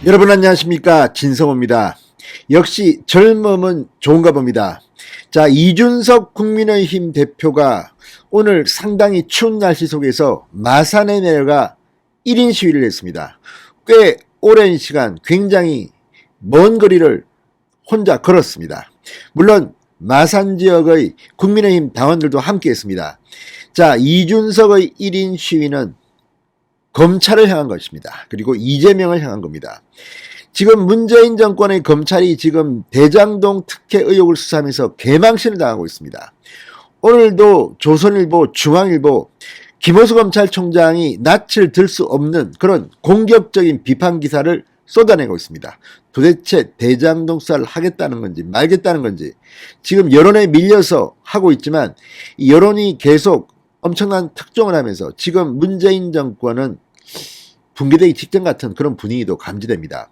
여러분 안녕하십니까, 진성호입니다. 역시 젊음은 좋은가 봅니다. 자, 이준석 국민의힘 대표가 오늘 상당히 추운 날씨 속에서 마산에 내려가 1인 시위를 했습니다. 꽤 오랜 시간 굉장히 먼 거리를 혼자 걸었습니다. 물론 마산 지역의 국민의힘 당원들도 함께 했습니다. 자, 이준석의 1인 시위는 검찰을 향한 것입니다. 그리고 이재명을 향한 겁니다. 지금 문재인 정권의 검찰이 지금 대장동 특혜 의혹을 수사하면서 개망신을 당하고 있습니다. 오늘도 조선일보, 중앙일보, 김호수 검찰총장이 낯을 들 수 없는 그런 공격적인 비판 기사를 쏟아내고 있습니다. 도대체 대장동 수사를 하겠다는 건지 말겠다는 건지 지금 여론에 밀려서 하고 있지만 이 여론이 계속 엄청난 특종을 하면서 지금 문재인 정권은 붕괴되기 직전 같은 그런 분위기도 감지됩니다.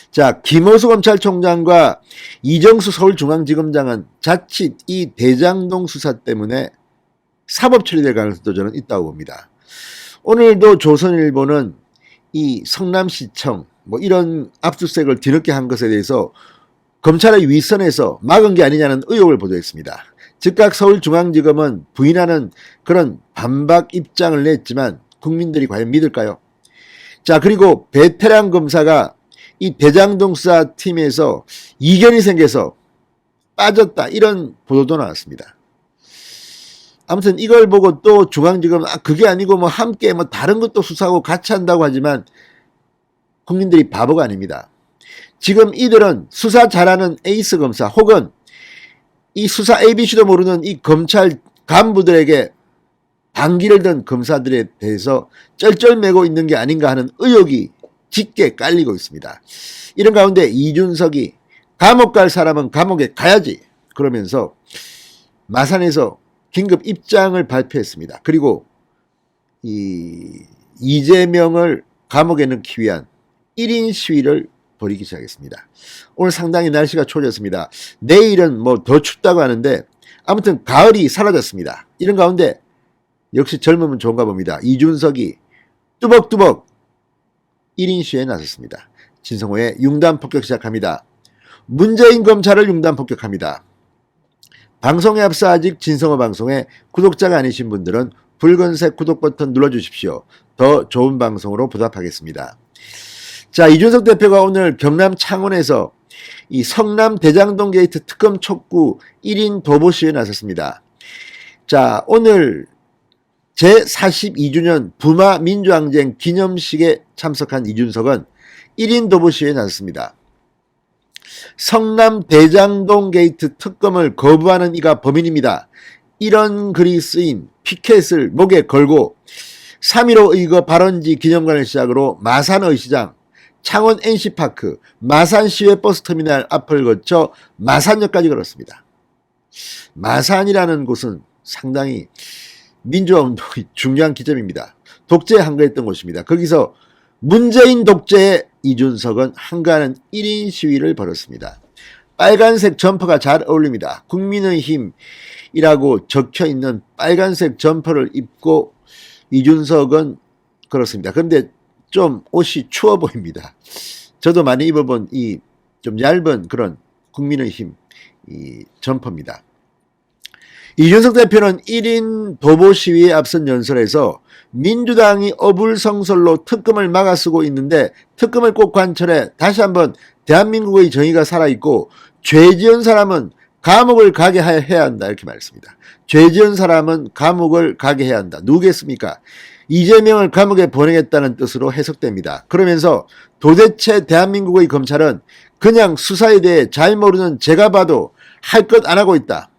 자, 김호수 검찰총장과 이정수 서울중앙지검장은 자칫 이 대장동 수사 때문에 사법 처리될 가능성도 저는 있다고 봅니다. 오늘도 조선일보는 이 성남시청 이런 압수수색을 뒤늦게 한 것에 대해서 검찰의 윗선에서 막은 게 아니냐는 의혹을 보도했습니다. 즉각 서울중앙지검은 부인하는 그런 반박 입장을 냈지만 국민들이 과연 믿을까요? 자, 그리고 베테랑 검사가 이 대장동 수사팀에서 이견이 생겨서 빠졌다, 이런 보도도 나왔습니다. 아무튼 이걸 보고 또 중앙지검은 그게 아니고 함께 다른 것도 수사하고 같이 한다고 하지만 국민들이 바보가 아닙니다. 지금 이들은 수사 잘하는 에이스 검사 혹은 이 수사 ABC도 모르는 이 검찰 간부들에게 반기를 든 검사들에 대해서 쩔쩔매고 있는 게 아닌가 하는 의혹이 짙게 깔리고 있습니다. 이런 가운데 이준석이 감옥 갈 사람은 감옥에 가야지 그러면서 마산에서 긴급 입장을 발표했습니다. 그리고 이재명을 감옥에 넣기 위한 1인 시위를 벌이기 시작했습니다. 오늘 상당히 날씨가 추워졌습니다. 내일은 더 춥다고 하는데 아무튼 가을이 사라졌습니다. 이런 가운데 역시 젊으면 좋은가 봅니다. 이준석이 뚜벅뚜벅 1인 시위에 나섰습니다. 진성호의 융단 폭격 시작합니다. 문재인 검찰을 융단 폭격합니다. 방송에 앞서 아직 진성호 방송에 구독자가 아니신 분들은 붉은색 구독 버튼 눌러주십시오. 더 좋은 방송으로 보답하겠습니다. 자, 이준석 대표가 오늘 경남 창원에서 이 성남 대장동 게이트 특검 촉구 1인 도보 시위에 나섰습니다. 자, 오늘 제42주년 부마 민주항쟁 기념식에 참석한 이준석은 1인 도보 시위에 나섰습니다. 성남 대장동 게이트 특검을 거부하는 이가 범인입니다. 이런 글이 쓰인 피켓을 목에 걸고 3.15 의거 발언지 기념관을 시작으로 마산 의시장, 창원 NC파크, 마산 시외 버스터미널 앞을 거쳐 마산역까지 걸었습니다. 마산이라는 곳은 상당히 민주화운동이 중요한 기점입니다. 독재에 한가했던 곳입니다. 거기서 문재인 독재에 이준석은 한가하는 1인 시위를 벌였습니다. 빨간색 점퍼가 잘 어울립니다. 국민의힘이라고 적혀있는 빨간색 점퍼를 입고 이준석은 걸었습니다. 그런데 좀 옷이 추워 보입니다. 저도 많이 입어본 이 좀 얇은 그런 국민의힘 이 점퍼입니다. 이준석 대표는 1인 도보 시위에 앞선 연설에서 민주당이 어불성설로 특검을 막아쓰고 있는데 특검을 꼭 관철해 다시 한번 대한민국의 정의가 살아있고 죄 지은 사람은 감옥을 가게 해야 한다, 이렇게 말했습니다. 죄 지은 사람은 감옥을 가게 해야 한다. 누구겠습니까? 이재명을 감옥에 보내겠다는 뜻으로 해석됩니다. 그러면서 도대체 대한민국의 검찰은 그냥 수사에 대해 잘 모르는 제가 봐도 할 것 안 하고 있다.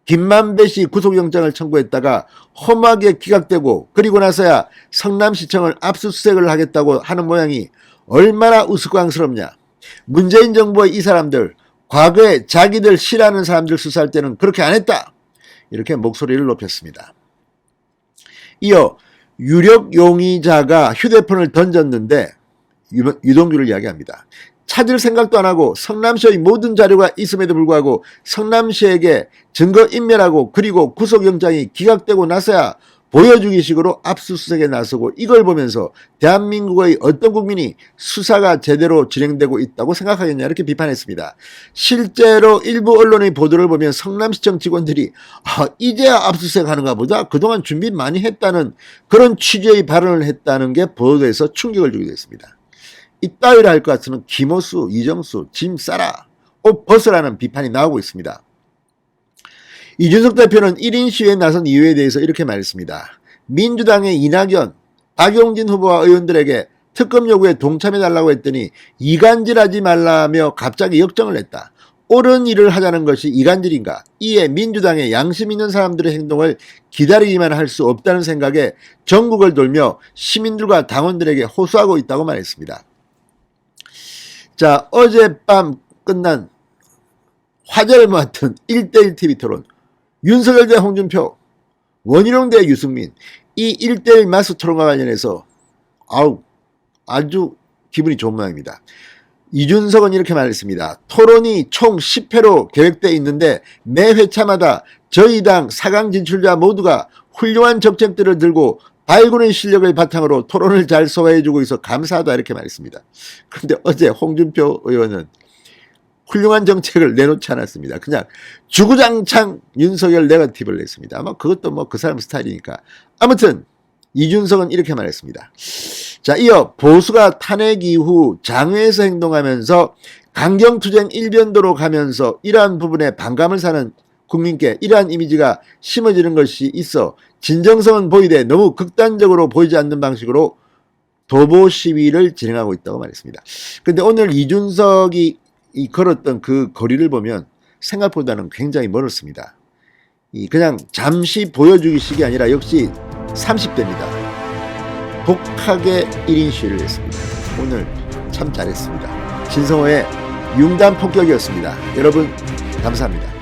김만배 씨 구속영장을 청구했다가 험하게 기각되고 그리고 나서야 성남시청을 압수수색을 하겠다고 하는 모양이 얼마나 우스꽝스럽냐. 문재인 정부의 이 사람들, 과거에 자기들 싫어하는 사람들 수사할 때는 그렇게 안 했다. 이렇게 목소리를 높였습니다. 이어 유력 용의자가 휴대폰을 던졌는데 유동규를 이야기합니다. 찾을 생각도 안 하고 성남시의 모든 자료가 있음에도 불구하고 성남시에게 증거인멸하고 그리고 구속영장이 기각되고 나서야 보여주기식으로 압수수색에 나서고 이걸 보면서 대한민국의 어떤 국민이 수사가 제대로 진행되고 있다고 생각하겠냐 이렇게 비판했습니다. 실제로 일부 언론의 보도를 보면 성남시청 직원들이 이제야 압수수색하는가 보다 그동안 준비 많이 했다는 그런 취지의 발언을 했다는 게 보도에서 충격을 주게 됐습니다. 이따위를 할 것 같으면 김호수, 이정수, 짐 싸라, 옷 벗으라는 비판이 나오고 있습니다. 이준석 대표는 1인 시위에 나선 이유에 대해서 이렇게 말했습니다. 민주당의 이낙연, 박용진 후보와 의원들에게 특검 요구에 동참해달라고 했더니 이간질하지 말라며 갑자기 역정을 냈다. 옳은 일을 하자는 것이 이간질인가? 이에 민주당의 양심 있는 사람들의 행동을 기다리기만 할 수 없다는 생각에 전국을 돌며 시민들과 당원들에게 호소하고 있다고 말했습니다. 자, 어젯밤 끝난 화제를 모았던 1대1 TV 토론. 윤석열 대 홍준표, 원희룡 대 유승민, 이 1대1 마스 토론과 관련해서 아주 기분이 좋은 모양입니다. 이준석은 이렇게 말했습니다. 토론이 총 10회로 계획되어 있는데 매 회차마다 저희 당 4강 진출자 모두가 훌륭한 정책들을 들고 발군의 실력을 바탕으로 토론을 잘 소화해주고 있어 감사하다 이렇게 말했습니다. 그런데 어제 홍준표 의원은 훌륭한 정책을 내놓지 않았습니다. 그냥 주구장창 윤석열 네거티브를 냈습니다. 아마 그것도 뭐 그 사람 스타일이니까. 아무튼 이준석은 이렇게 말했습니다. 자, 이어 보수가 탄핵 이후 장외에서 행동하면서 강경투쟁 일변도로 가면서 이러한 부분에 반감을 사는 국민께 이러한 이미지가 심어지는 것이 있어 진정성은 보이되 너무 극단적으로 보이지 않는 방식으로 도보 시위를 진행하고 있다고 말했습니다. 그런데 오늘 이준석이 걸었던 그 거리를 보면 생각보다는 굉장히 멀었습니다. 그냥 잠시 보여주기식이 아니라 역시 30대입니다. 독하게 1인 시위를 했습니다. 오늘 참 잘했습니다. 진성호의 융단 폭격이었습니다. 여러분 감사합니다.